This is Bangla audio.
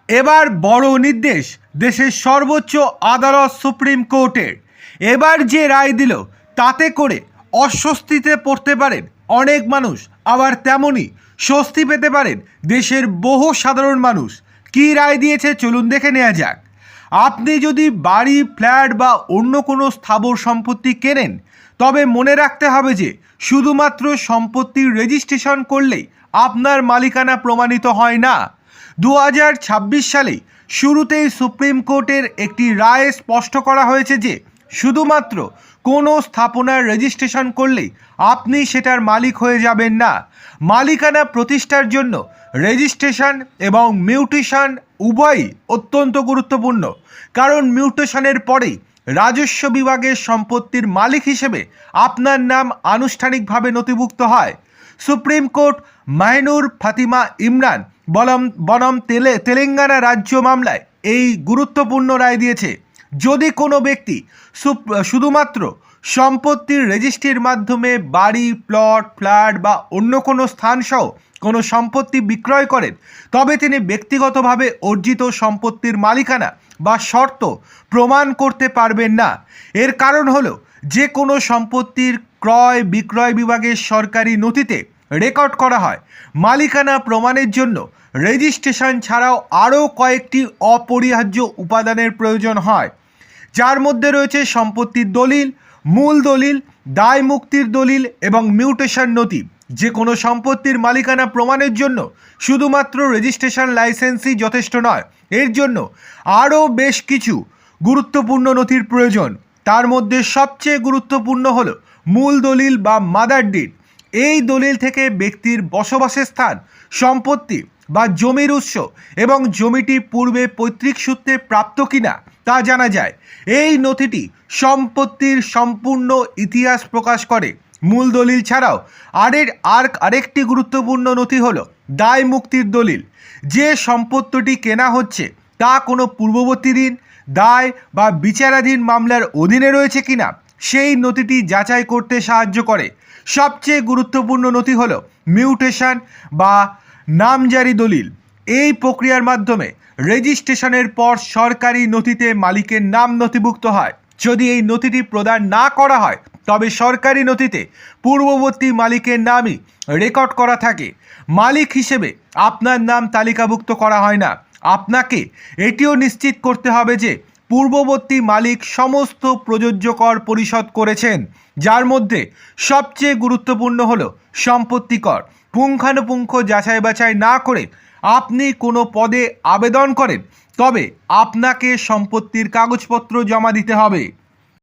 এবার বড় নির্দেশ দেশের সর্বোচ্চ আদালত সুপ্রিম কোর্টের। এবার যে রায় দিল তাতে করে অস্বস্তিতে পড়তে পারেন অনেক মানুষ, আবার তেমনই স্বস্তি পেতে পারেন দেশের বহু সাধারণ মানুষ। কী রায় দিয়েছে চলুন দেখে নেওয়া যাক। আপনি যদি বাড়ি, ফ্ল্যাট বা অন্য কোনো স্থাবর সম্পত্তি কেনেন, তবে মনে রাখতে হবে যে শুধুমাত্র সম্পত্তির রেজিস্ট্রেশন করলেই আপনার মালিকানা প্রমাণিত হয় না। 2026 সালে শুরুতেই সুপ্রিম কোর্টের একটি রায়ে স্পষ্ট করা হয়েছে যে শুধুমাত্র কোনো স্থাপনার রেজিস্ট্রেশন করলেই আপনি সেটার মালিক হয়ে যাবেন না। মালিকানা প্রতিষ্ঠার জন্য রেজিস্ট্রেশন এবং মিউটেশন উভয়ই অত্যন্ত গুরুত্বপূর্ণ, কারণ মিউটেশনের পরেই রাজস্ব বিভাগের সম্পত্তির মালিক হিসেবে আপনার নাম আনুষ্ঠানিকভাবে নথিভুক্ত হয়। সুপ্রিম কোর্ট মাইনুর ফাতিমা ইমরান বনাম তেলেঙ্গানা রাজ্য মামলায় এই গুরুত্বপূর্ণ রায় দিয়েছে। যদি কোনো ব্যক্তি শুধুমাত্র সম্পত্তির রেজিস্ট্রির মাধ্যমে বাড়ি, প্লট, ফ্ল্যাট বা অন্য কোনো স্থানসহ কোনো সম্পত্তি বিক্রয় করেন, তবে তিনি ব্যক্তিগতভাবে অর্জিত সম্পত্তির মালিকানা বা শর্ত প্রমাণ করতে পারবেন না। এর কারণ হলো যে কোনো সম্পত্তির ক্রয় বিক্রয় বিভাগের সরকারি নথিতে রেকর্ড করা হয়। মালিকানা প্রমাণের জন্য রেজিস্ট্রেশন ছাড়াও আরও কয়েকটি অপরিহার্য উপাদানের প্রয়োজন হয়, যার মধ্যে রয়েছে সম্পত্তির দলিল, মূল দলিল, দায় মুক্তির দলিল এবং মিউটেশন নথি। যে কোনো সম্পত্তির মালিকানা প্রমাণের জন্য শুধুমাত্র রেজিস্ট্রেশন লাইসেন্সই যথেষ্ট নয়, এর জন্য আরও বেশ কিছু গুরুত্বপূর্ণ নথির প্রয়োজন। তার মধ্যে সবচেয়ে গুরুত্বপূর্ণ হলো মূল দলিল বা মাদার ডিড। এই দলিল থেকে ব্যক্তির বসবাসের স্থান, সম্পত্তি বা জমির উৎস এবং জমিটি পূর্বে পৈতৃক সূত্রে প্রাপ্ত কিনা তা জানা যায়। এই নথিটি সম্পত্তির সম্পূর্ণ ইতিহাস প্রকাশ করে। মূল দলিল ছাড়াও আরেকটি গুরুত্বপূর্ণ নথি হলো দায় মুক্তির দলিল। যে সম্পত্তিটি কেনা হচ্ছে তা কোনো পূর্ববর্তী ঋণ, দায় বা বিচারাধীন মামলার অধীনে রয়েছে কিনা সেই নথিটি যাচাই করতে সাহায্য করে। সবচেয়ে গুরুত্বপূর্ণ নথি হলো মিউটেশন বা নামজারি দলিল। এই প্রক্রিয়ার মাধ্যমে রেজিস্ট্রেশনের পর সরকারি নথিতে মালিকের নাম নথিভুক্ত হয়। যদি এই নথিটি প্রদান না করা হয়, তবে সরকারি নথিতে পূর্ববর্তী মালিকের নামই রেকর্ড করা থাকে। মালিক হিসেবে আপনার নাম তালিকাভুক্ত করা হয় না। আপনাকে এটিও নিশ্চিত করতে হবে যে পূর্ববর্তী মালিক সমস্ত প্রযোজ্য কর পরিশোধ করেছেন, যার মধ্যে সবচেয়ে গুরুত্বপূর্ণ হল সম্পত্তি কর। পুঙ্খানুপুঙ্খ যাচাই বাছাই না করে আপনি কোনো পদে আবেদন করেন, তবে আপনাকে সম্পত্তির কাগজপত্র জমা দিতে হবে।